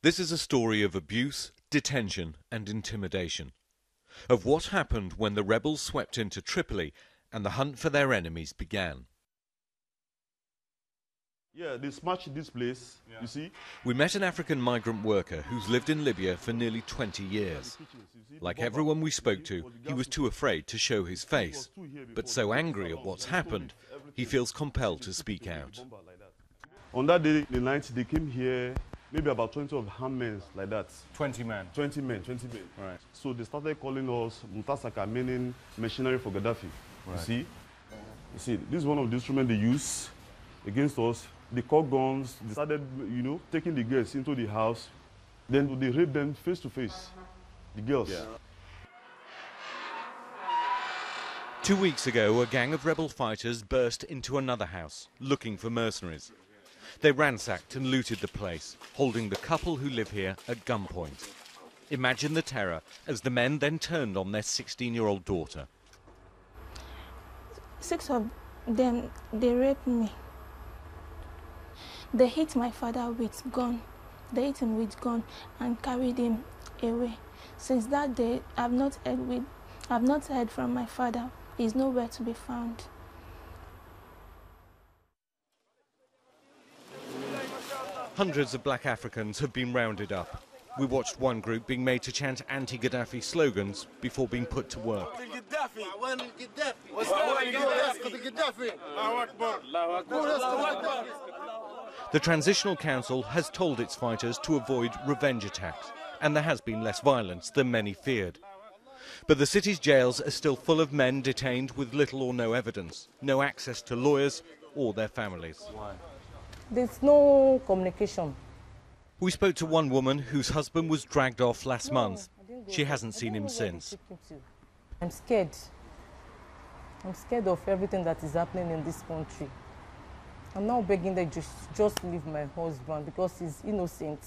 This is a story of abuse, detention and intimidation, of what happened when the rebels swept into Tripoli and the hunt for their enemies began. Yeah, they smashed this place, you see. We met an African migrant worker who's lived in Libya for nearly 20 years. Like everyone we spoke to, he was too afraid to show his face, but so angry at what's happened, he feels compelled to speak out. On that day, the night, they came here, maybe about 20 of armed men like that. 20 men? 20 men. Right. So they started calling us Mutasaka, meaning machinery for Gaddafi. Right. You see, this is one of the instruments they use against us. They caught guns, they started, taking the girls into the house. Then they raped them face to face, the girls. Yeah. 2 weeks ago, a gang of rebel fighters burst into another house, looking for mercenaries. They ransacked and looted the place, holding the couple who live here at gunpoint. Imagine the terror as the men then turned on their 16-year-old daughter. 6 of them, they raped me. They hit my father with gun. They hit him with gun and carried him away. Since that day, I've not heard from my father. He's nowhere to be found. Hundreds of black Africans have been rounded up. We watched one group being made to chant anti-Gaddafi slogans before being put to work. The Transitional Council has told its fighters to avoid revenge attacks, and there has been less violence than many feared. But the city's jails are still full of men detained with little or no evidence, no access to lawyers or their families. Why? There's no communication. We spoke to one woman whose husband was dragged off last month. She hasn't seen him since. I'm scared. I'm scared of everything that is happening in this country. I'm now begging them to just leave my husband because he's innocent.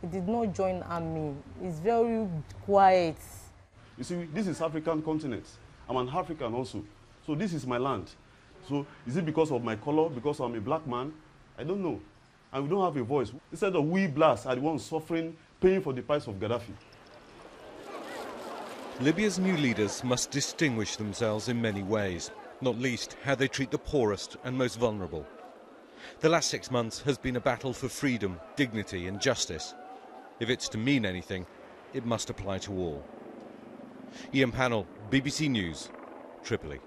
He did not join army. He's very quiet. You see, this is African continent. I'm an African also. So this is my land. So is it because of my color, because I'm a black man? I don't know. And we don't have a voice. Instead of we blacks are the ones suffering, paying for the price of Gaddafi. Libya's new leaders must distinguish themselves in many ways, not least how they treat the poorest and most vulnerable. The last 6 months has been a battle for freedom, dignity and justice. If it's to mean anything, it must apply to all. Ian Pannell, BBC News, Tripoli.